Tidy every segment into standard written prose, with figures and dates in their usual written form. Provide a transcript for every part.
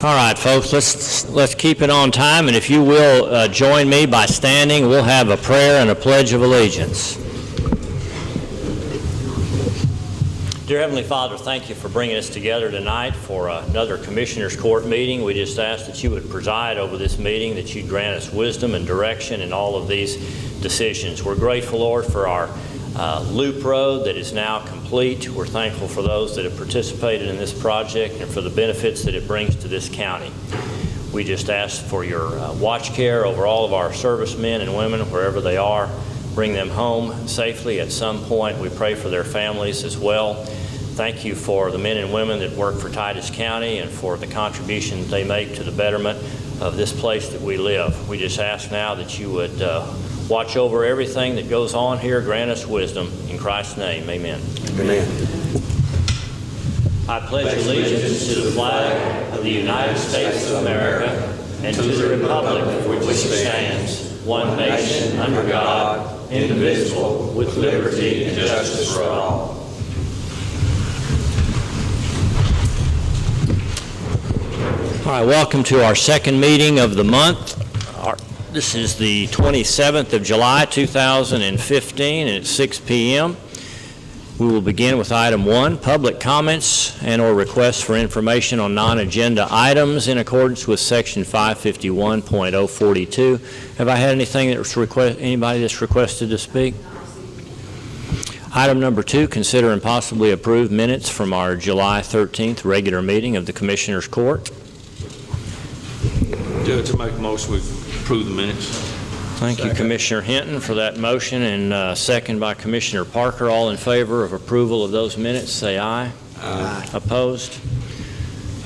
All right, folks, let's keep it on time, and if you will join me by standing, we'll have a prayer and a pledge of allegiance. Dear Heavenly Father, thank you for bringing us together tonight for another Commissioners Court meeting. We just ask that you would preside over this meeting, that you'd grant us wisdom and direction in all of these decisions. We're grateful, Lord, for our loop road that is now complete. We're thankful for those that have participated in this project and for the benefits that it brings to this county. We just ask for your watch care over all of our servicemen and women wherever they are. Bring them home safely at some point. We pray for their families as well. Thank you for the men and women that work for Titus County and for the contribution they make to the betterment of this place that we live. We just ask now that you would watch over everything that goes on here. Grant us wisdom. In Christ's name, amen. Amen. I pledge allegiance to the flag of the United States of America and to the republic for which it stands, one nation, under God, indivisible, with liberty and justice for all. All right, welcome to our second meeting of the month. This is the 27th of July, 2015, and it's 6 p.m. We will begin with item 1, public comments and or requests for information on non-agenda items in accordance with section 551.042. Have I had anything that was anybody that's requested to speak? Item number 2, consider and possibly approve minutes from our July 13th regular meeting of the Commissioners Court. Judge, I make a motion we approve the minutes. Thank you, Commissioner Hinton, for that motion, and second by Commissioner Parker. All in favor of approval of those minutes, say aye. Aye. Opposed?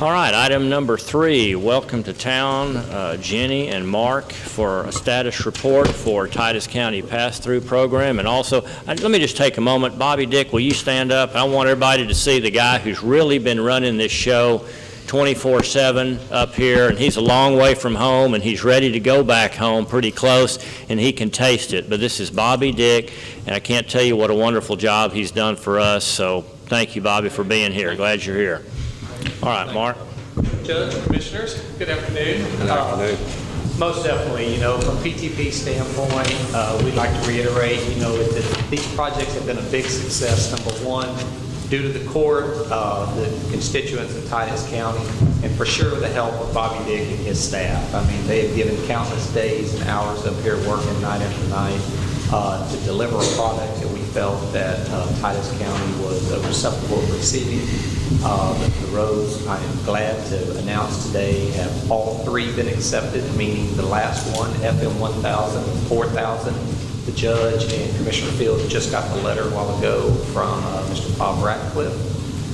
All right, item number 3, welcome to town, Jenny and Mark, for a status report for Titus County Pass-Through Program. And also, let me just take a moment. Bobby Dick, will you stand up? I want everybody to see the guy who's really been running this show 24/7 up here, and he's a long way from home, and he's ready to go back home pretty close, and he can taste it. But this is Bobby Dick, and I can't tell you what a wonderful job he's done for us, so thank you, Bobby, for being here. Glad you're here. All right, Mark. Judge, Commissioners, good afternoon. Good afternoon. Most definitely, from a PTP standpoint, we'd like to reiterate, that these projects have been a big success. Number one, due to the court, the constituents of Titus County, and for sure the help of Bobby Dick and his staff. I mean, they have given countless days and hours up here working night after night to deliver a product that we felt that Titus County was receptive of receiving. The roads, I am glad to announce today, have all 3 been accepted, meaning the last one, FM 1000, 4000, the judge and Commissioner Fields just got the letter a while ago from Mr. Bob Ratcliffe,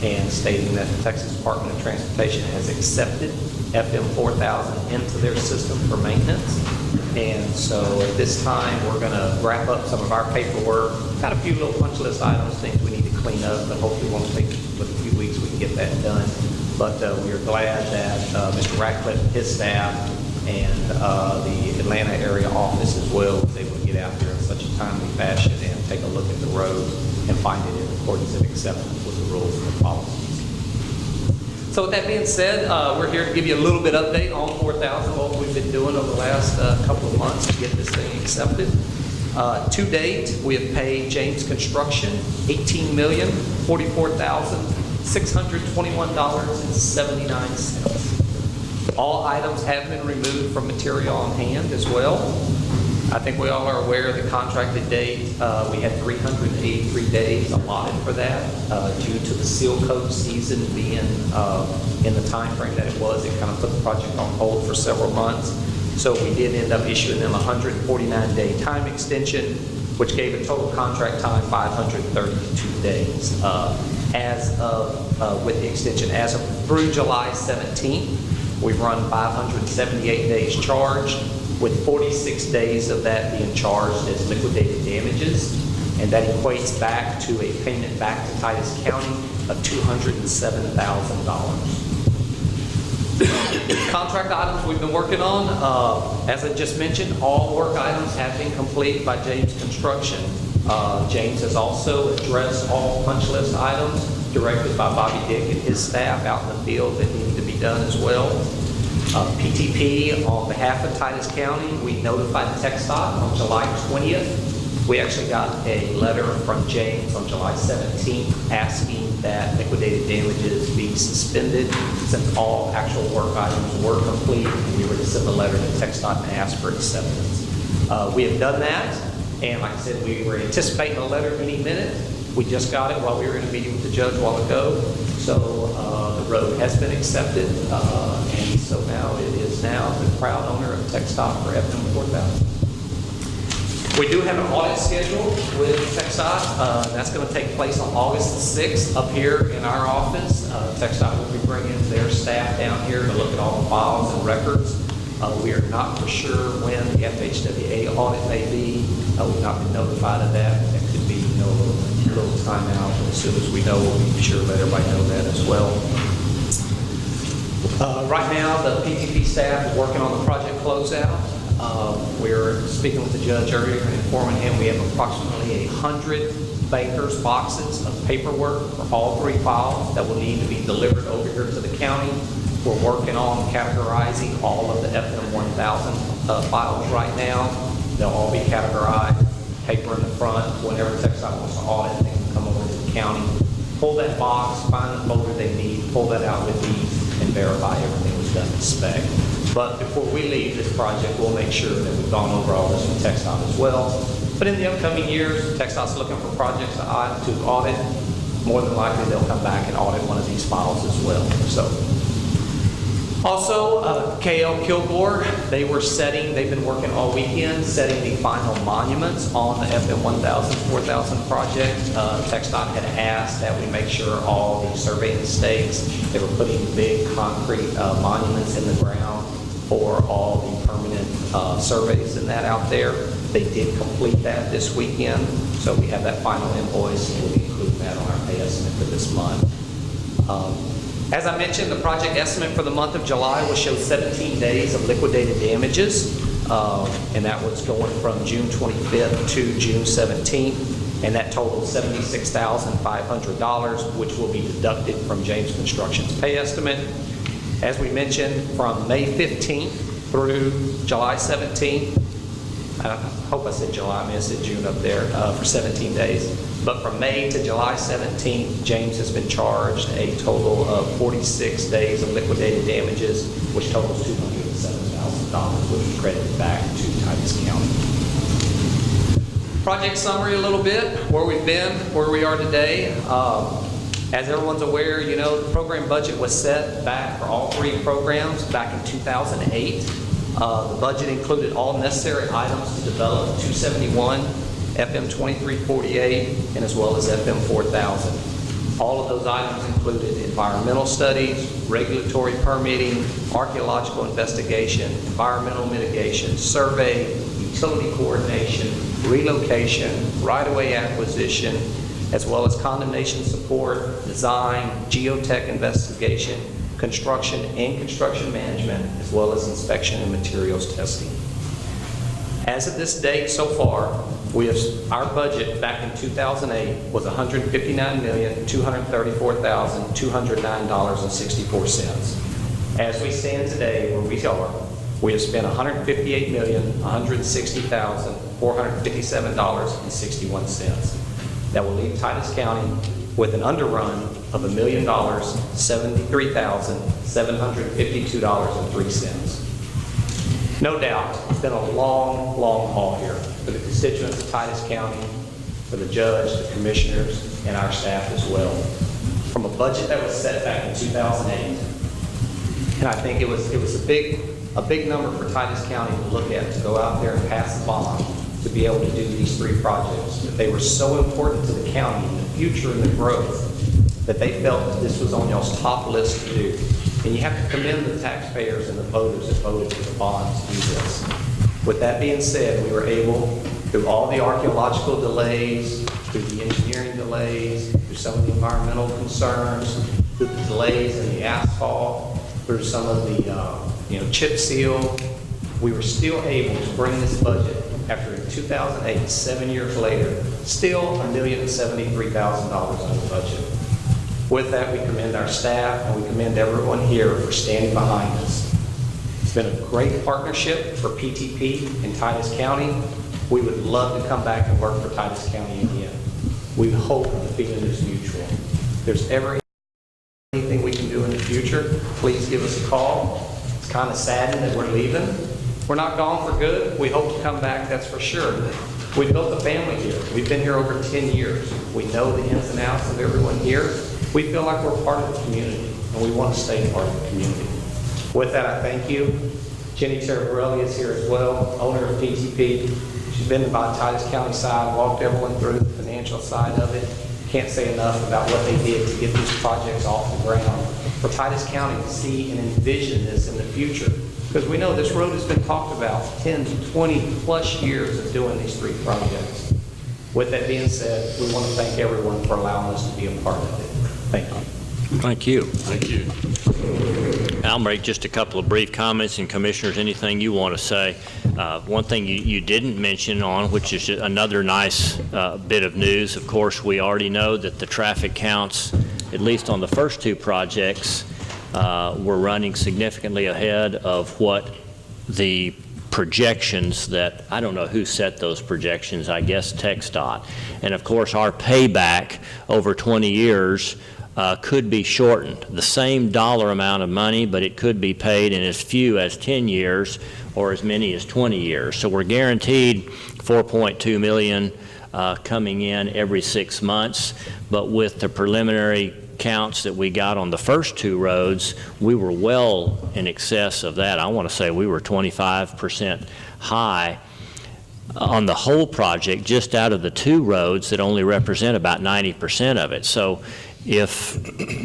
and stating that the Texas Department of Transportation has accepted FM 4000 into their system for maintenance. And so at this time, we're going to wrap up some of our paperwork. Got a few little punch list items, things we need to clean up, but hopefully it won't take but a few weeks we can get that done. But we are glad that Mr. Ratcliffe and his staff and the Atlanta area office as well was able to get out there in such a timely fashion and take a look at the road and find it in accordance and acceptance with the rules and the policies. So with that being said, we're here to give you a little bit update on 4000, what we've been doing over the last couple of months to get this thing accepted. To date, we have paid James Construction $18,044,621.79. All items have been removed from material on hand as well. I think we all are aware of the contracted date. We had 383 days allotted for that due to the seal coat season being in the time frame that it was. It kind of put the project on hold for several months. So we did end up issuing them a 149-day time extension, which gave a total contract time 532 days. As of, with the extension, as of through July 17th, we've run 578 days charged, with 46 days of that being charged as liquidated damages, and that equates back to a payment back to Titus County of $207,000. Contract items we've been working on, as I just mentioned, all work items have been completed by James Construction. James has also addressed all punch list items directed by Bobby Dick and his staff out in the field that need to be done as well. PTP, on behalf of Titus County, we notified the TxDOT on July 20th. We actually got a letter from James on July 17th asking that liquidated damages be suspended since all actual work items were complete. We were to send a letter to TxDOT and ask for acceptance. We have done that, and like I said, we were anticipating a letter any minute. We just got it while we were in a meeting with the judge a while ago. So the road has been accepted, and so now it is now the proud owner of TxDOT for FM 4000. We do have an audit scheduled with TxDOT. That's going to take place on August the 6th up here in our office. TxDOT will be bringing their staff down here to look at all the files and records. We are not for sure when the FHWA audit may be. We've not been notified of that. That could be a little time out. As soon as we know, we'll be sure to let everybody know that as well. Right now, the PTP staff is working on the project closeout. We're speaking with the judge earlier and informing him we have approximately 100 bankers boxes of paperwork for all three files that will need to be delivered over here to the county. We're working on categorizing all of the FM 1000 files right now. They'll all be categorized, paper in the front. Whenever TxDOT wants to audit, they can come over to the county, pull that box, find the folder they need, pull that out with these, and verify everything was done to spec. But before we leave this project, we'll make sure that we've gone over all this with TxDOT as well. But in the upcoming years, TxDOT's looking for projects to audit. More than likely, they'll come back and audit one of these files as well. So. Also, KL Kilgore, they've been working all weekend, setting the final monuments on the FM 1000, 4000 project. TxDOT had asked that we make sure all the surveying stakes, they were putting big concrete monuments in the ground for all the permanent surveys and that out there. They did complete that this weekend, so we have that final invoice, and we'll include that on our pay estimate for this month. As I mentioned, the project estimate for the month of July will show 17 days of liquidated damages, and that was going from June 25th to June 17th, and that totaled $76,500, which will be deducted from James Construction's pay estimate. As we mentioned, from May 15th through July 17th, I hope I said July, I mean I said June up there, for 17 days. But from May to July 17th, James has been charged a total of 46 days of liquidated damages, which totals $207,000, which is credited back to Titus County. Project summary a little bit, where we've been, where we are today. As everyone's aware, you know, the program budget was set back for all three programs back in 2008. The budget included all necessary items to develop 271, FM 2348, and as well as FM 4000. All of those items included environmental studies, regulatory permitting, archaeological investigation, environmental mitigation, survey, utility coordination, relocation, right-of-way acquisition, as well as condemnation support, design, geotech investigation, construction and construction management, as well as inspection and materials testing. As of this date so far, our budget back in 2008 was $159,234,209.64. As we stand today, where we are, we have spent $158,160,457.61. That will leave Titus County with an underrun of $1,073,752.03. No doubt, it's been a long, long haul here for the constituents of Titus County, for the judge, the commissioners, and our staff as well. From a budget that was set back in 2008, and I think it was a big number for Titus County to look at, to go out there and pass the bond, to be able to do these three projects. That they were so important to the county in the future and the growth that they felt that this was on y'all's top list to do. And you have to commend the taxpayers and the voters that voted for the bonds to do this. With that being said, we were able, through all the archaeological delays, through the engineering delays, through some of the environmental concerns, through the delays in the asphalt, through some of the chip seal, we were still able to bring this budget after in 2008, 7 years later, still $1,073,000 under budget. With that, we commend our staff and we commend everyone here for standing behind us. It's been a great partnership for PTP and Titus County. We would love to come back and work for Titus County again. We hope the feeling is mutual. If there's ever anything we can do in the future, please give us a call. It's kind of saddened that we're leaving. We're not gone for good. We hope to come back, that's for sure. We built a family here. We've been here over 10 years. We know the ins and outs of everyone here. We feel like we're part of the community, and we want to stay part of the community. With that, I thank you. Jenny Terrabarelli is here as well, owner of PTP. She's been by the Titus County side, walked everyone through the financial side of it. Can't say enough about what they did to get these projects off the ground. For Titus County to see and envision this in the future, because we know this road has been talked about 10 to 20 plus years of doing these 3 projects. With that being said, we want to thank everyone for allowing us to be a part of it. Thank you. Thank you. Thank you. I'll make just a couple of brief comments, and Commissioners, anything you want to say. One thing you didn't mention on, which is another nice bit of news, of course, we already know that the traffic counts, at least on the first 2 projects, were running significantly ahead of what the projections that, I don't know who set those projections, I guess TxDOT. And of course, our payback over 20 years could be shortened. The same dollar amount of money, but it could be paid in as few as 10 years or as many as 20 years. So we're guaranteed $4.2 million coming in every 6 months, but with the preliminary counts that we got on the first 2 roads, we were well in excess of that. I want to say we were 25% high on the whole project, just out of the 2 roads that only represent about 90% of it. So if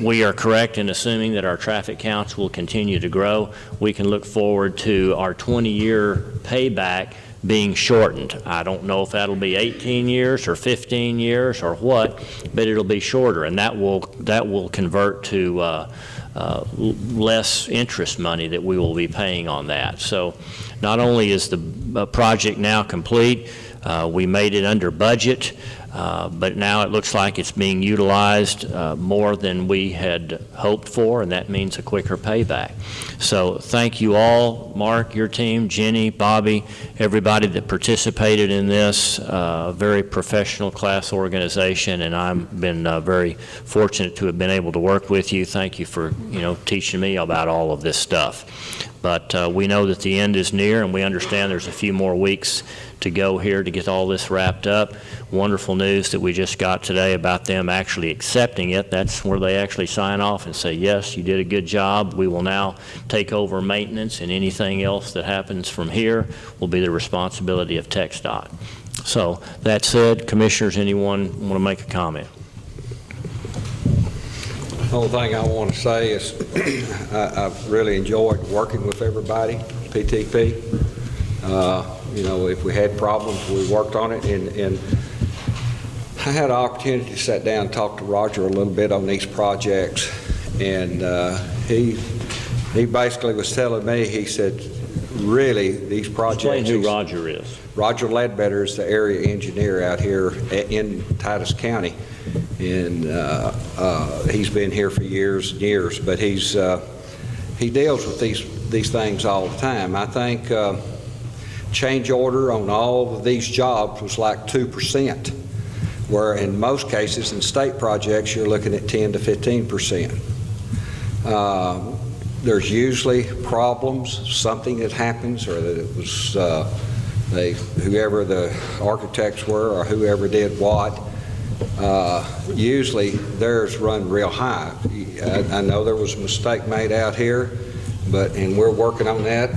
we are correct in assuming that our traffic counts will continue to grow, we can look forward to our 20-year payback being shortened. I don't know if that'll be 18 years or 15 years or what, but it'll be shorter, and that will convert to less interest money that we will be paying on that. So not only is the project now complete, we made it under budget, but now it looks like it's being utilized more than we had hoped for, and that means a quicker payback. So thank you all, Mark, your team, Jenny, Bobby, everybody that participated in this. Very professional class organization, and I've been very fortunate to have been able to work with you. Thank you for teaching me about all of this stuff. But we know that the end is near, and we understand there's a few more weeks to go here to get all this wrapped up. Wonderful news that we just got today about them actually accepting it. That's where they actually sign off and say, yes, you did a good job. We will now take over maintenance, and anything else that happens from here will be the responsibility of TxDOT. So that said, Commissioners, anyone want to make a comment? The only thing I want to say is I've really enjoyed working with everybody, PTP. If we had problems, we worked on it, and I had an opportunity to sit down and talk to Roger a little bit on these projects, and he basically was telling me, he said, really, these projects... Explain who Roger is. Roger Ledbetter is the area engineer out here in Titus County, and he's been here for years and years, but he deals with these things all the time. I think change order on all of these jobs was like 2%, where in most cases in state projects you're looking at 10 to 15%. There's usually problems, something that happens, or that it was whoever the architects were or whoever did what. Usually theirs run real high. I know there was a mistake made out here, and we're working on that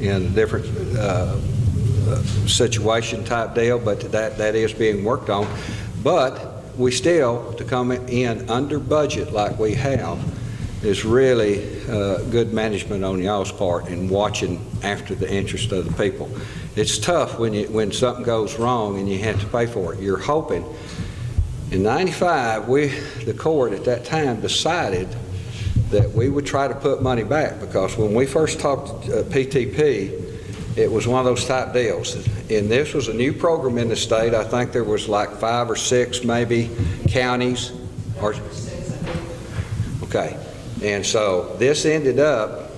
in a different situation type deal, but that is being worked on. But we still, to come in under budget like we have, is really good management on y'all's part and watching after the interest of the people. It's tough when something goes wrong and you have to pay for it. You're hoping. In '95, the court at that time decided that we would try to put money back, because when we first talked to PTP, it was one of those type deals. And this was a new program in the state. I think there was like 5 or 6 maybe counties. Okay. And so this ended up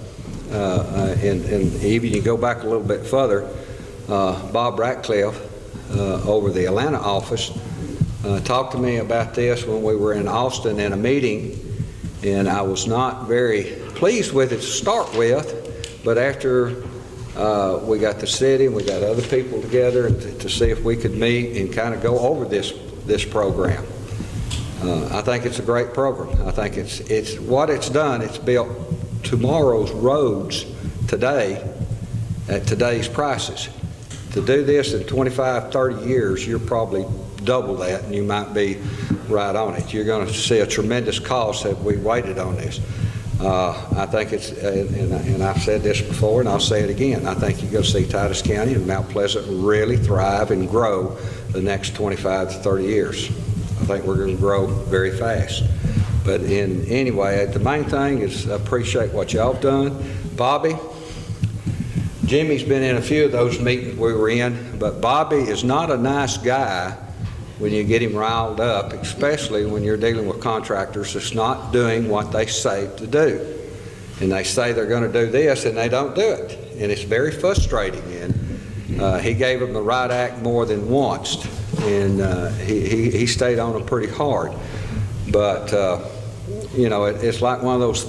and even you go back a little bit further, Bob Ratcliffe over the Atlanta office talked to me about this when we were in Austin in a meeting, and I was not very pleased with it to start with, but after we got the city and we got other people together to see if we could meet and kind of go over this program. I think it's a great program. I think it's what it's done. It's built tomorrow's roads today at today's prices. To do this in 25, 30 years, you're probably double that, and you might be right on it. You're going to see a tremendous cost if we waited on this. I think it's, and I've said this before, and I'll say it again, I think you're going to see Titus County and Mount Pleasant really thrive and grow the next 25 to 30 years. I think we're going to grow very fast. But anyway, the main thing is I appreciate what y'all have done. Bobby, Jimmy's been in a few of those meetings we were in, but Bobby is not a nice guy when you get him riled up, especially when you're dealing with contractors that's not doing what they say to do. And they say they're going to do this, and they don't do it. And it's very frustrating. And he gave them the right act more than once, and he stayed on them pretty hard. But, you know, it's like one of those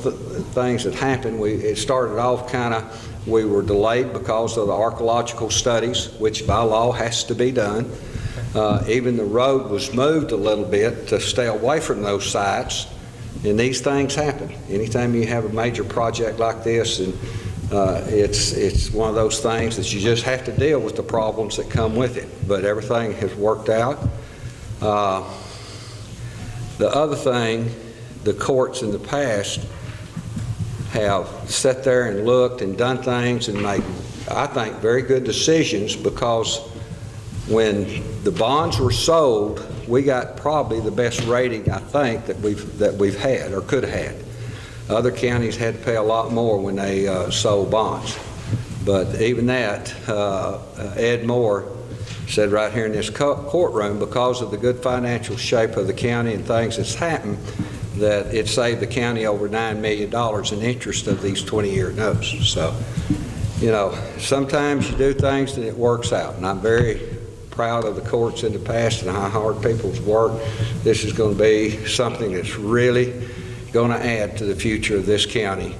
things that happened. It started off kind of, we were delayed because of the archaeological studies, which by law has to be done. Even the road was moved a little bit to stay away from those sites, and these things happen. Anytime you have a major project like this, and it's one of those things that you just have to deal with the problems that come with it. But everything has worked out. The other thing, the courts in the past have sat there and looked and done things and made, I think, very good decisions, because when the bonds were sold, we got probably the best rating, I think, that we've had or could have had. Other counties had to pay a lot more when they sold bonds. But even that, Ed Moore said right here in this courtroom, because of the good financial shape of the county and things that's happened, that it saved the county over $9 million in interest of these 20-year notes. So, you know, sometimes you do things and it works out. And I'm very proud of the courts in the past and how hard people's worked. This is going to be something that's really going to add to the future of this county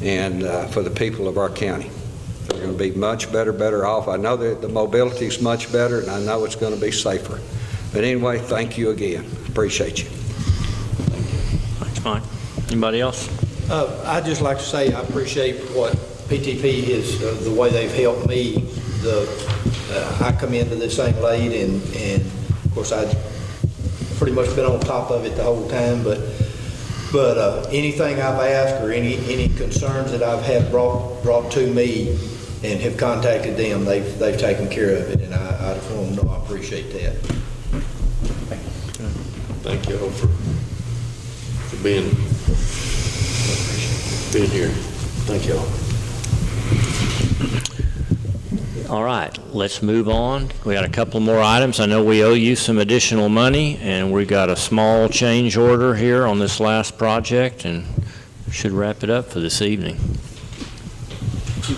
and for the people of our county. They're going to be much better off. I know that the mobility is much better, and I know it's going to be safer. But anyway, thank you again. Appreciate you. Thanks, Mike. Anybody else? I'd just like to say I appreciate what PTP is, the way they've helped me. I come into this thing late, and of course I've pretty much been on top of it the whole time. But anything I've asked or any concerns that I've had brought to me and have contacted them, they've taken care of it, and I just want them to know I appreciate that. Thank you all for being here. Thank you all. All right, let's move on. We got a couple more items. I know we owe you some additional money, and we got a small change order here on this last project, and should wrap it up for this evening.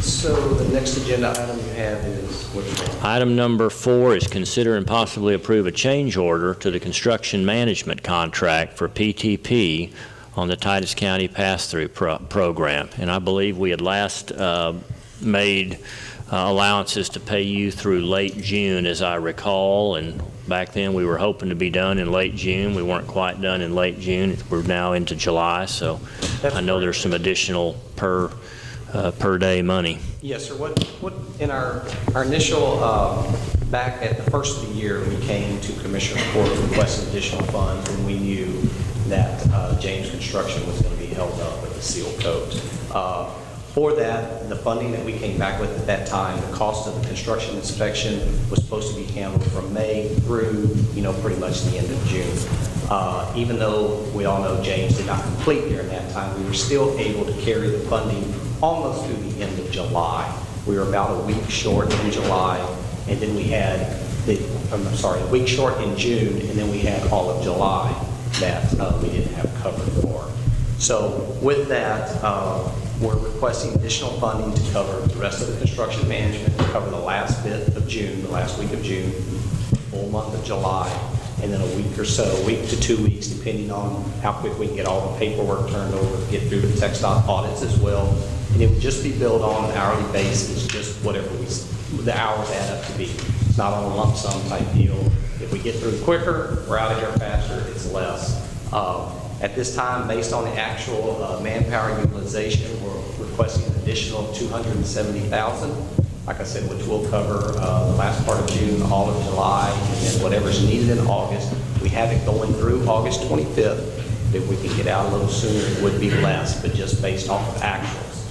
So the next agenda item you have is which one? Item number 4 is consider and possibly approve a change order to the construction management contract for PTP on the Titus County Pass-Through Program. And I believe we had last made allowances to pay you through late June, as I recall, and back then we were hoping to be done in late June. We weren't quite done in late June. We're now into July, so I know there's some additional per day money. Yes, sir. What in our initial, back at the first of the year, we came to Commissioner Court requesting additional funds, and we knew that James Construction was going to be held up with a seal coat. For that, the funding that we came back with at that time, the cost of the construction inspection was supposed to be handled from May through, pretty much the end of June. Even though we all know James did not complete during that time, we were still able to carry the funding almost through the end of July. We were about a week short in July, and then we had a week short in June, and then we had all of July that we didn't have covered for. So with that, we're requesting additional funding to cover the rest of the construction management, to cover the last bit of June, the last week of June, full month of July, and then a week or so, a week to 2 weeks, depending on how quick we can get all the paperwork turned over, get through the TxDOT audits as well. And it would just be billed on an hourly basis, just whatever the hours add up to be. It's not on a lump sum type deal. If we get through quicker, we're out of here faster, it's less. At this time, based on the actual manpower utilization, we're requesting an additional $270,000. Like I said, which will cover the last part of June, all of July, and then whatever's needed in August. We have it going through August 25th. If we can get out a little sooner, it would be less, but just based off of actuals.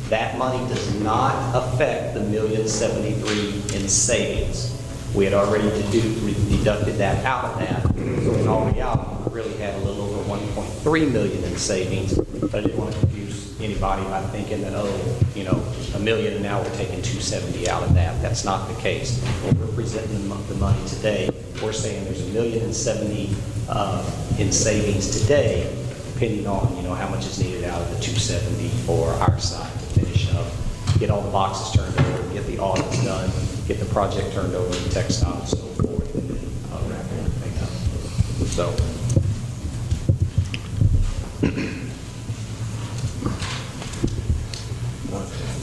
That money does not affect the $1,073,000 in savings. We had already deducted that out of that. So in all reality, we really had a little over $1.3 million in savings, but I didn't want to confuse anybody by thinking that, oh, you know, $1 million and now we're taking $270 out of that. That's not the case. When we're presenting the money today, we're saying there's $1,070,000 in savings today, depending on, you know, how much is needed out of the $270 for our side to finish up, get all the boxes turned over, get the audits done, get the project turned over to TxDOT and so forth, and then wrap everything up. So.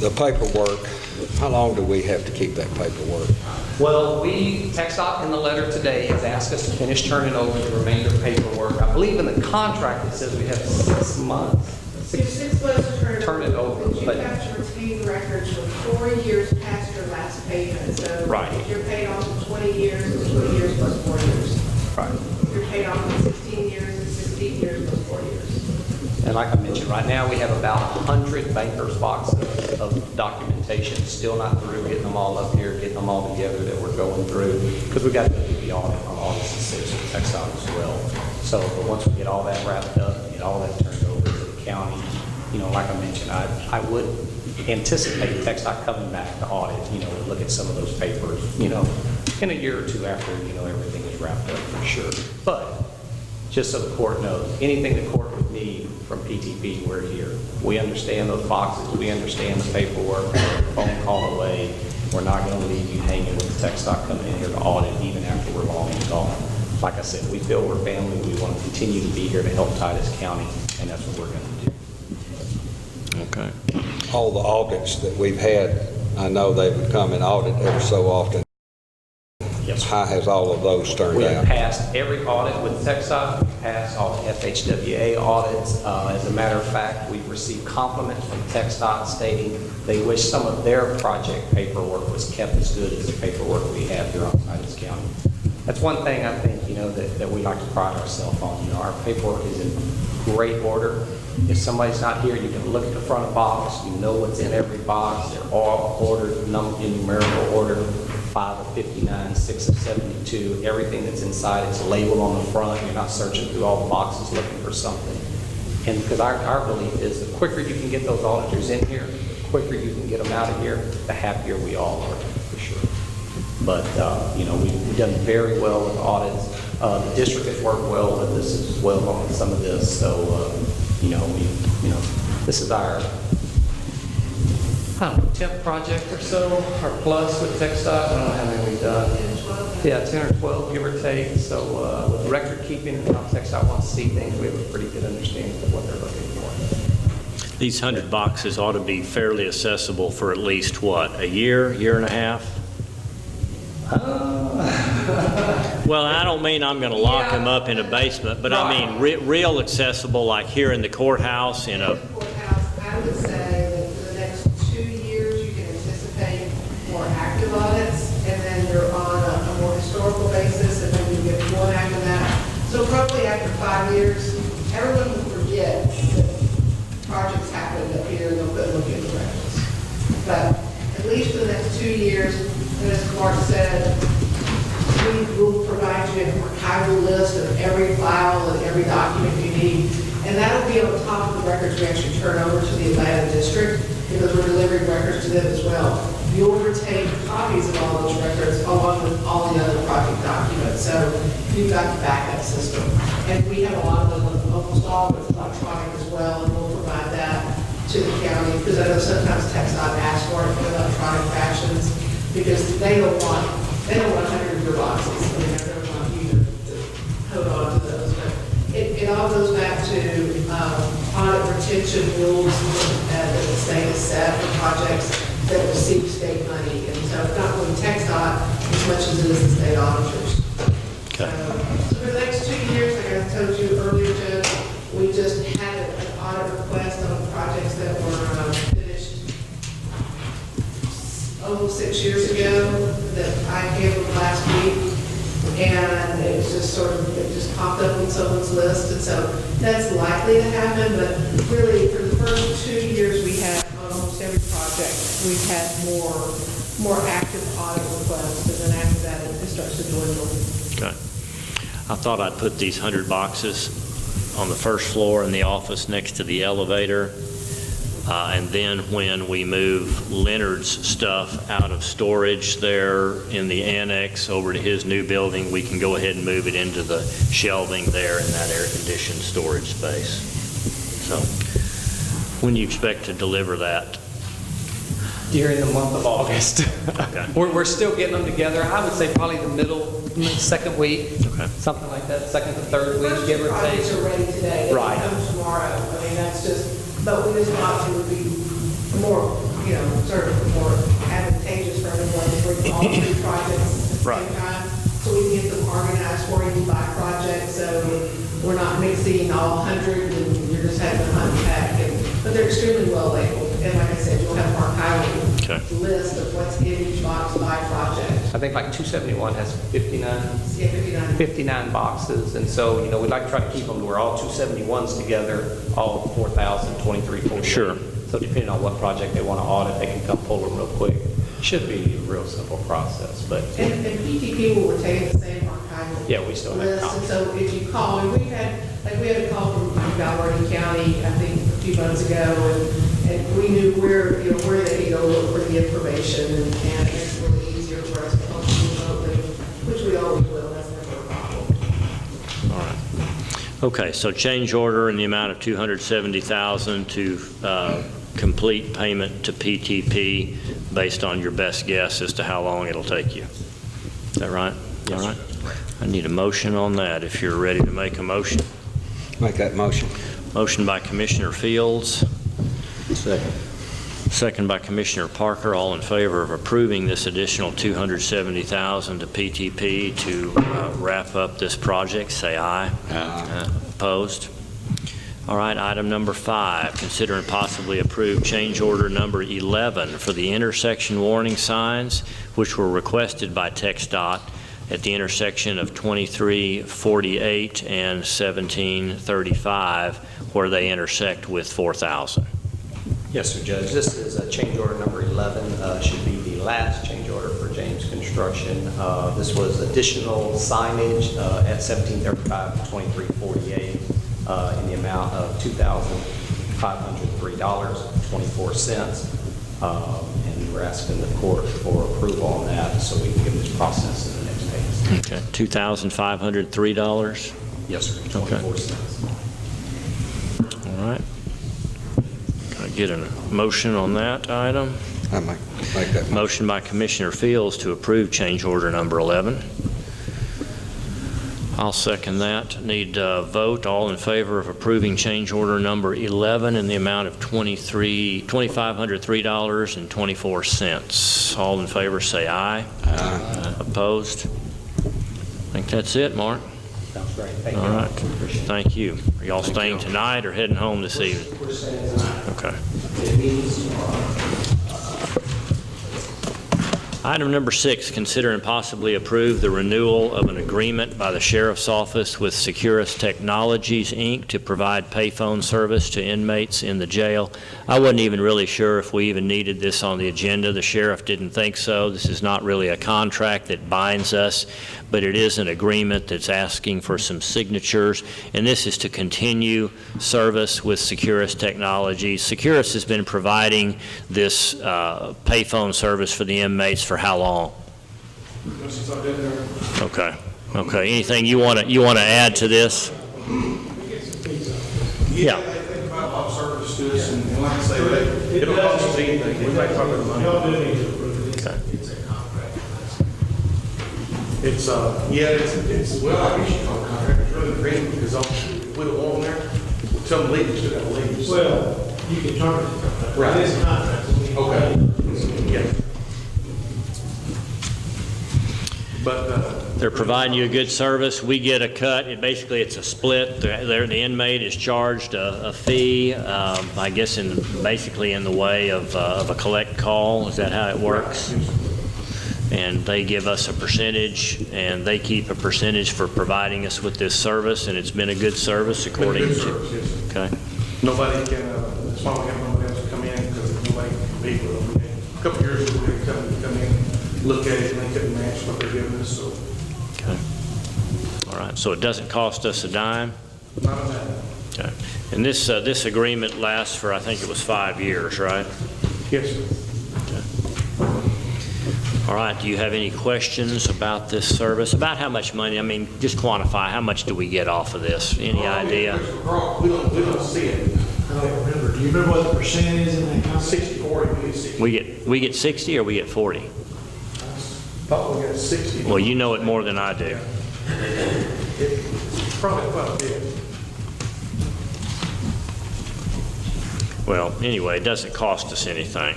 The paperwork, how long do we have to keep that paperwork? Well, TxDOT in the letter today has asked us to finish turning over the remainder of paperwork. I believe in the contract it says we have 6 months. You have 6 months to turn it over, but you but- have to retain records for 4 years past your last payment. So Right. if you're paid off for 20 years, it's 20 years plus 4 years. Right. If you're paid off for 16 years, it's 16 years plus 4 years. And like I mentioned, right now we have about 100 banker's boxes of documentation still not through, getting them all up here, getting them all together that we're going through, because we got to go through the audit on August the 6th with TxDOT as well. So, but once we get all that wrapped up, get all that turned over to the county, you know, like I mentioned, I would anticipate TxDOT coming back to audit, you know, and look at some of those papers, you know, in a year or two after, you know, everything is wrapped up for sure. But just so the court knows, anything the court would need from PTP, we're here. We understand those boxes. We understand the paperwork. We're a phone call away. We're not going to leave you hanging with the TxDOT coming in here to audit even after we're long and gone. Like I said, we feel we're family. We want to continue to be here to help Titus County, and that's what we're going to do. Okay. All the audits that we've had, I know they would come and audit every so often. Yes, sir. How has all of those turned We have out? passed every audit with TxDOT. We've passed all the FHWA audits. As a matter of fact, we've received compliments from TxDOT stating they wish some of their project paperwork was kept as good as the paperwork we have here on Titus County. That's one thing I think, you know, that we like to pride ourselves on. You know, our paperwork is in great order. If somebody's not here, you can look at the front of the box. You know what's in every box. They're all ordered in numerical order. 5 of 59, 6 of 72, everything that's inside, it's labeled on the front. You're not searching through all the boxes looking for something. And because our belief is the quicker you can get those auditors in here, the quicker you can get them out of here, the happier we all are, for sure. But, you know, we've done very well with audits. The district has worked well with this as well on some of this. So, you know, this is our 10th project or so, or plus with TxDOT. I don't know how many we've done. Yeah, 10 or 12, give or take. So with record keeping and how TxDOT wants to see things, we have a pretty good understanding of what they're looking for. These 100 boxes ought to be fairly accessible for at least, what, a year, year and a half? Well, I don't mean I'm going to lock them up in a basement, but I mean real accessible, like here in the courthouse, in a... Courthouse, I would say that for the next 2 years, you can anticipate more active audits, and then you're on a more historical basis, and then you get one after that. So probably after 5 years, everyone will forget that projects happened up here, and they'll go look at the records. But at least for the next 2 years, and as Clark said, we will provide you an archival list of every file and every document you need. And that'll be on top of the records we actually turn over to the Atlanta district, because we're delivering records to them as well. You'll retain copies of all those records along with all the other project documents. So you've got the backup system. And we have a lot of them, almost all of it's electronic as well, and we'll provide that to the county, because I know sometimes TxDOT asks for it in electronic fashions, because they don't want 100 of your boxes. I mean, they don't want you to hold on to those. But it all goes back to audit retention rules that the state has set for projects that receive state money. And so it's not really TxDOT as much as it is the state auditors. Okay. So for the next 2 years, like I told you earlier, Judge, we just had an audit request on projects that were finished almost 6 years ago that I handled last week. And it was just it just popped up on someone's list. And so that's likely to happen, but really for the first 2 years we had on almost every project, we've had more active audit requests. And then after that, it starts to dwindle. Okay. I thought I'd put these 100 boxes on the first floor in the office next to the elevator. And then when we move Leonard's stuff out of storage there in the annex over to his new building, we can go ahead and move it into the shelving there in that air-conditioned storage space. So when do you expect to deliver that? During the month of August. Okay. We're still getting them together. I would say probably second week, Okay. something like that, second to third week, Most give or take. projects are ready today. They Right. can come tomorrow. I mean, that's just, but we just thought it would be more, sort of more advantageous for everyone to bring all three projects at the Right. same time. So we can get them organized for you by project, so we're not mixing all 100 and you're just having to unpack. But they're extremely well labeled. And like I said, you'll have an Okay. archiving list of what's in each box by project. I think like 271 has 59. Yeah, 59. 59 boxes, and so, we'd like to try to keep them to where all 271s together, all 4,000, 2348. Sure. So depending on what project they want to audit, they can come pull them real quick. Should be a real simple process, but And PTP will retain the same archival yeah, we still have list. And copies. so if you call, and we had a call from Valverde County, I think a few months ago, and we knew where they could go look for the information, and it's really easier for us to help you remotely, which we always will, that's never a problem. All right. Okay, so change order in the amount of $270,000 to complete payment to PTP based on your best guess as to how long it'll take you. Is that right? All right. I need a motion on that if you're ready to make a motion. Make that motion. Motion by Commissioner Fields. Second. Second by Commissioner Parker. All in favor of approving this additional $270,000 to PTP to wrap up this project, say aye. Aye. Opposed? All right, item number 5, consider and possibly approve change order number 11 for the intersection warning signs, which were requested by TxDOT at the intersection of 2348 and 1735, where they intersect with 4000. Yes, sir, Judge. This is change order number 11, should be the last change order for James Construction. This was additional signage at 1735 to 2348 in the amount of $2,503.24. And we're asking the court for approval on that so we can get this process in the next phase. Okay, $2,503. Yes, sir, Okay. 24 cents. All right. Can I get a motion on that item? I make that motion. Motion by Commissioner Fields to approve change order number 11. I'll second that. Need a vote. All in favor of approving change order number 11 in the amount of $2,503.24. All in favor say aye. Aye. Opposed? I think that's it, Mark. Sounds great. Thank you. All right. Appreciate it. Thank you. Are y'all staying tonight or heading home this evening? We're staying tonight. Okay. It means tomorrow. Item number 6, consider and possibly approve the renewal of an agreement by the Sheriff's Office with Securus Technologies, Inc. to provide payphone service to inmates in the jail. I wasn't even really sure if we even needed this on the agenda. The sheriff didn't think so. This is not really a contract that binds us, but it is an agreement that's asking for some signatures, and this is to continue service with Securus Technologies. Securus has been providing this payphone service for the inmates for how long? Since I've been there. Okay. Okay. Anything you want to add to this? Yeah. They provide provide a lot of service to us, and like I say, it don't cost us anything. We make part of the money. Y'all do need to approve it. Okay. It's a contract. It's, well, I guess you call it a contract, it's really agreement, because if we don't want them there, we'll tell them to leave, we still gotta leave. Well, you can turn it to contract. Right. It is a contract. So we can Okay. pay. Yeah. But, They're providing you a good service. We get a cut. It's a split. The inmate is charged a fee, I guess, basically in the way of a collect call. Is that how it works? And they give us a percentage, and they keep a percentage for providing us with this service, and it's been a good service according good to... service, yes. Okay. nobody can, that's why we have nobody else to come in, because nobody can compete with them. A couple of years ago, we had a company come in, look at it, and they couldn't match what they're giving us, so Okay. All right. So it doesn't cost us a dime? not a matter. Okay. And this agreement lasts for, I think it was 5 years, right? Yes, sir. All right, do you have any questions about this service? About how much money, I mean, just quantify, how much do we get off of this? Any idea? We don't see it. I don't remember. Do you remember what the percent is in that contract? 60-40, we get 60. We get 60 or we get 40? Thought we got 60. Well, you know it more than I do. It's probably quite a bit. Well, anyway, it doesn't cost us anything.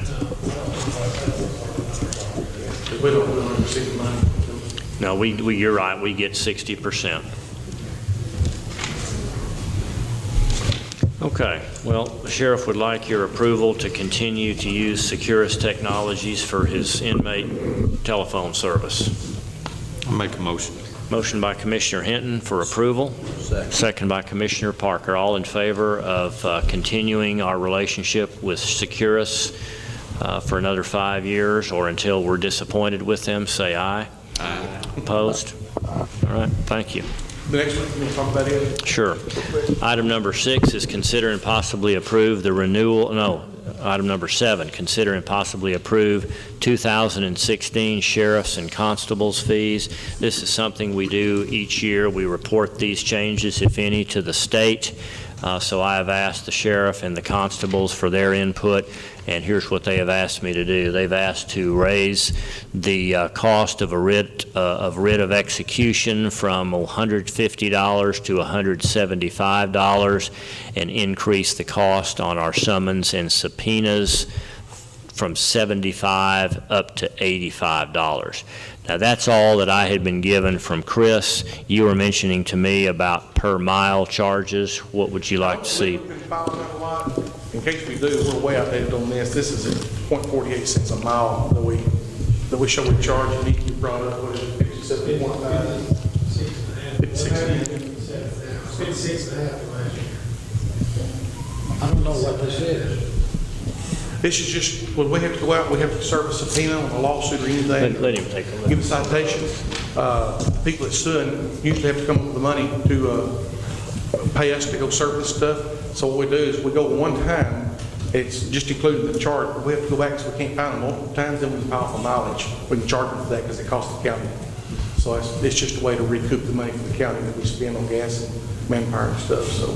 Because we don't receive the money. No, you're right, we get 60%. Okay, well, the sheriff would like your approval to continue to use Securus Technologies for his inmate telephone service. I'll make a motion. Motion by Commissioner Hinton for approval. Second by Commissioner Parker. All in favor of continuing our relationship with Securus for another 5 years or until we're disappointed with them, say aye. Aye. Opposed? All right, thank you. The next one, can we talk about it? Sure. Item number 6 is consider and possibly approve the item number 7, consider and possibly approve 2016 sheriffs and constables fees. This is something we do each year. We report these changes, if any, to the state. So I have asked the sheriff and the constables for their input, and here's what they have asked me to do. They've asked to raise the cost of a writ of execution from $150 to $175 and increase the cost on our summons and subpoenas from $75 up to $85. Now, that's all that I had been given from Chris. You were mentioning to me about per mile charges. What would you like to see? We've been following that a lot. In case we do, we're way outdated on this. This is at 0.48 cents a mile that we show we charge. It needs to be brought up. What is it, 57.5? 56.5 last year. I don't know what this is. This is just, when we have to go out, we have to serve a subpoena on a lawsuit or anything. Let him take a look. Give a citation. People that suing usually have to come up with the money to pay us to go serve this stuff. So what we do is we go one time, it's just included in the chart. We have to go back because we can't find them multiple times, then we can file for mileage. We can charge them for that because it costs the county. So it's just a way to recoup the money for the county that we spend on gas and manpower and stuff, so.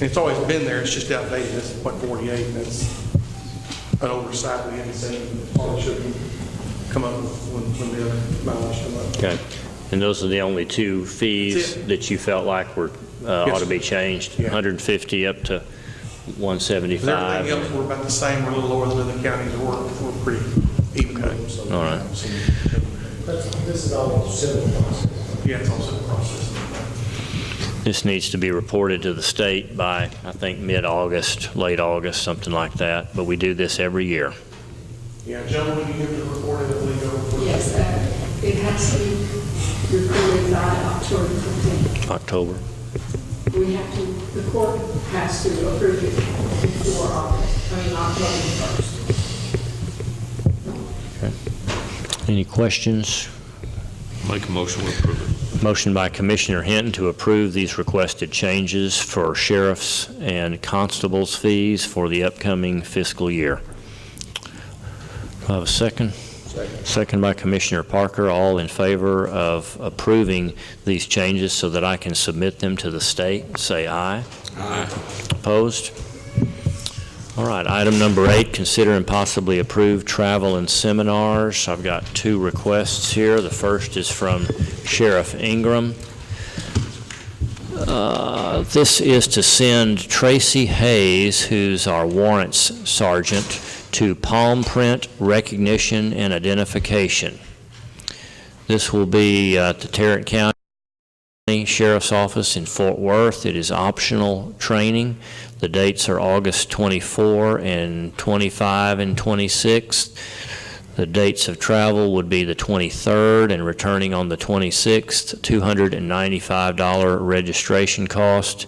It's always been there, it's just outdated. It's 0.48, and that's an oversight we haven't seen. Probably shouldn't come up when the other mileage come up. Okay. And those are the only two fees That's it. that you felt like were ought to be changed? Yeah. 150 up to 175? Everything else, we're about the same, we're a little lower than other counties, we're pretty even with them. So, All right. This is all civil process. Yeah, it's also a process. This needs to be reported to the state by, I think, mid-August, late August, something like that. But we do this every year. Yeah, gentlemen, you have to report it, I believe, over. Yes, it has to be reported by October 15th. October. We have to, the court has to approve it before October 1st. Any questions? Make a motion to approve it. Motion by Commissioner Hinton to approve these requested changes for sheriffs and constables fees for the upcoming fiscal year. Do I have a second? Second by Commissioner Parker. All in favor of approving these changes so that I can submit them to the state, say aye. Aye. Opposed? All right, item number 8, consider and possibly approve travel and seminars. I've got 2 requests here. The first is from Sheriff Ingram. This is to send Tracy Hayes, who's our warrants sergeant, to palm print recognition and identification. This will be at the Tarrant County Sheriff's Office in Fort Worth. It is optional training. The dates are August 24 and 25 and 26. The dates of travel would be the 23rd and returning on the 26th. $295 registration cost,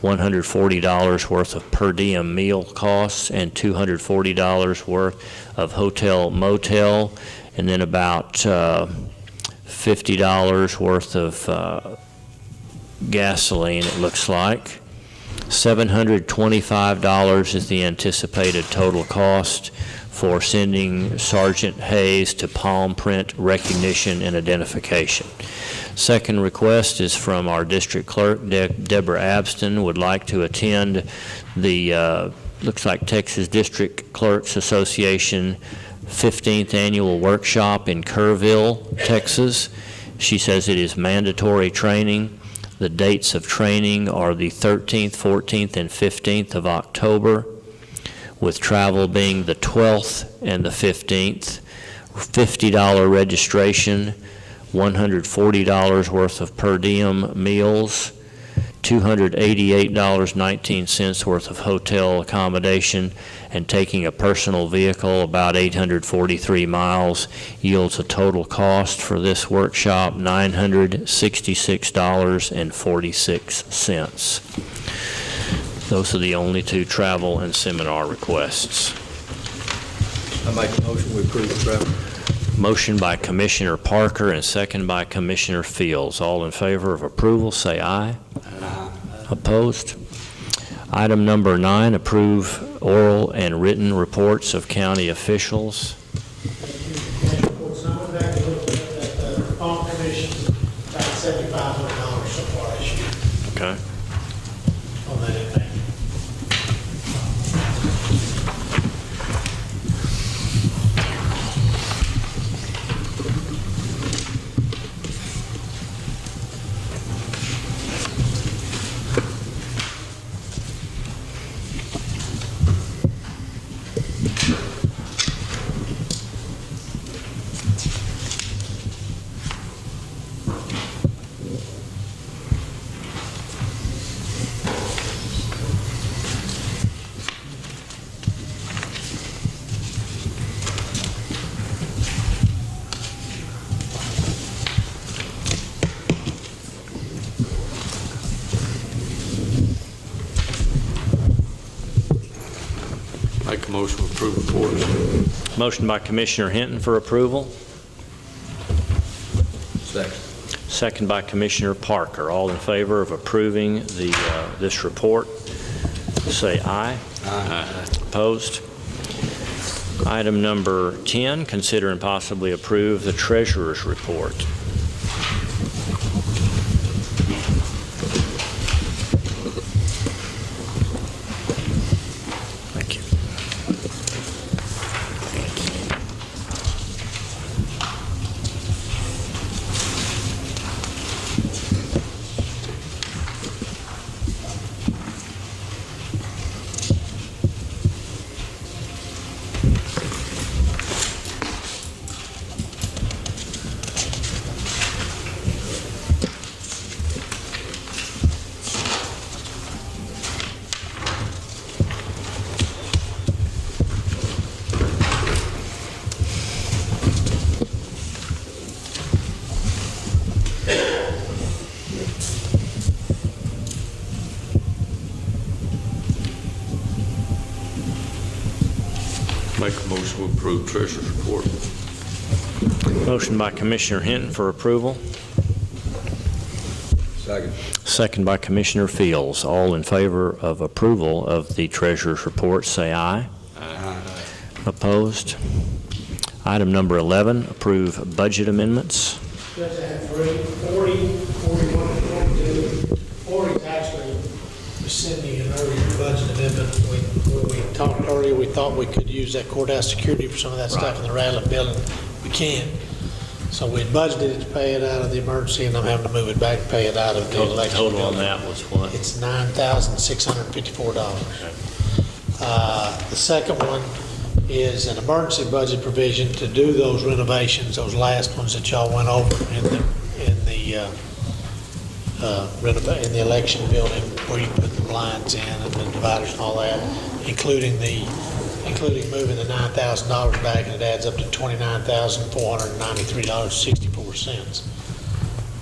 $140 worth of per diem meal costs, and $240 worth of hotel motel, and then about $50 worth of gasoline, it looks like. $725 is the anticipated total cost for sending Sergeant Hayes to palm print recognition and identification. Second request is from our district clerk, Deborah Abston, would like to attend the, looks like Texas District Clerks Association 15th Annual Workshop in Kerrville, Texas. She says it is mandatory training. The dates of training are the 13th, 14th, and 15th of October, with travel being the 12th and the 15th. $50 registration, $140 worth of per diem meals, $288.19 worth of hotel accommodation, and taking a personal vehicle about 843 miles yields a total cost for this workshop $966.46. Those are the only 2 travel and seminar requests. I make a motion, we approve the travel. Motion by Commissioner Parker and second by Commissioner Fields. All in favor of approval, say aye. Aye. Opposed? Item number 9, approve oral and written reports of county officials. Now, back and look at the farm commission, about $7,500 so far this year Okay. on that thing. Make a motion to approve reports. Motion by Commissioner Hinton for approval. Second. Second by Commissioner Parker. All in favor of approving this report, say aye. Aye. Opposed? Item number 10, consider and possibly approve the treasurer's report. Thank you. Make a motion to approve treasurer's report. Motion by Commissioner Hinton for approval. Second. Second by Commissioner Fields. All in favor of approval of the treasurer's report, say aye. Aye. Opposed? Item number 11, approve budget amendments. Judge, I have 40, 41, and 42. 40 is actually rescinding an earlier budget amendment. When we talked earlier, we thought we could use that courthouse security for some of that stuff in the Rattler building. We can't. So we had budgeted to pay it out of the emergency, and I'm having to move it back and pay it out of the election Total on building. that was what? It's $9,654. The second one is an emergency budget provision to do those renovations, those last ones that y'all went over in the election building, where you put the blinds in and the dividers and all that, including moving the $9,000 back, and it adds up to $29,493.64.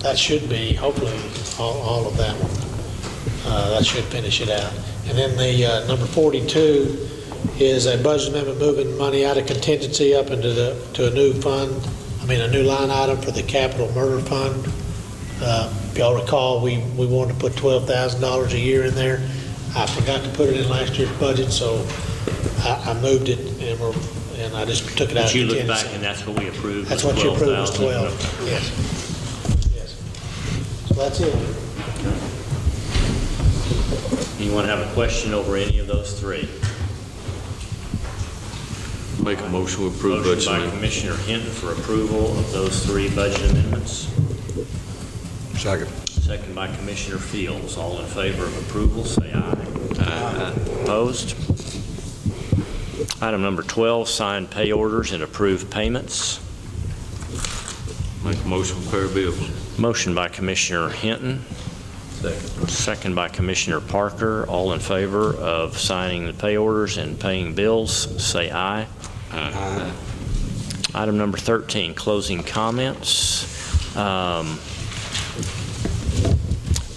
That should be, hopefully, all of that one. That should finish it out. And then the number 42 is a budget amendment moving money out of contingency up into to a new new line item for the capital murder fund. If y'all recall, we wanted to put $12,000 a year in there. I forgot to put it in last year's budget, so I moved it, and I just took it out of But you contingency. look back and that's what we approved? That's was what you approved, was 12,000? 12. Yes. So that's it. Anyone have a question over any of those three? Make a motion to approve budget Motion by amendment. Commissioner Hinton for approval of those three budget amendments. Second. Second by Commissioner Fields. All in favor of approval, say aye. Aye. Opposed? Item number 12, sign pay orders and approve payments. Make a motion to pay bills. Motion by Commissioner Hinton. Second by Commissioner Parker. All in favor of signing the pay orders and paying bills, say aye. Aye. Item number 13, closing comments.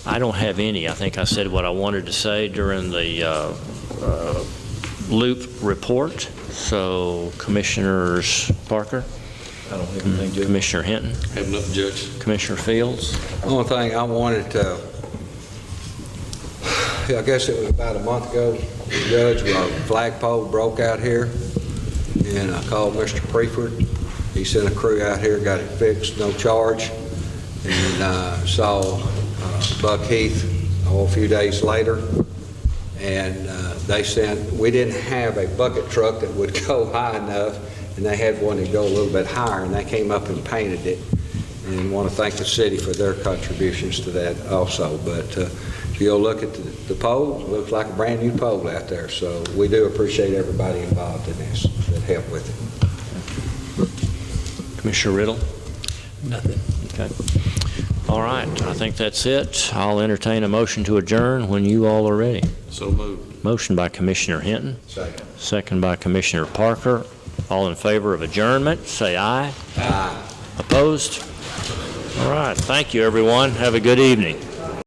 I don't have any. I think I said what I wanted to say during the loop report. So Commissioners Parker? I don't have anything, Judge. Commissioner Hinton? Have nothing, Judge. Commissioner Fields? Only thing I wanted to, I guess it was about a month ago, Judge, our flagpole broke out here, and I called Mr. Preeford. He sent a crew out here, got it fixed, no charge, and saw Buck Heath a few days later, and we didn't have a bucket truck that would go high enough, and they had one that go a little bit higher, and they came up and painted it. And want to thank the city for their contributions to that also. But if you'll look at the pole, it looks like a brand new pole out there. So we do appreciate everybody involved in this that helped with it. Commissioner Riddle? Nothing. Okay. All right, I think that's it. I'll entertain a motion to adjourn when you all are ready. So moved. Motion by Commissioner Hinton. Second. Second by Commissioner Parker. All in favor of adjournment, say aye. Aye. Opposed? All right, thank you, everyone. Have a good evening.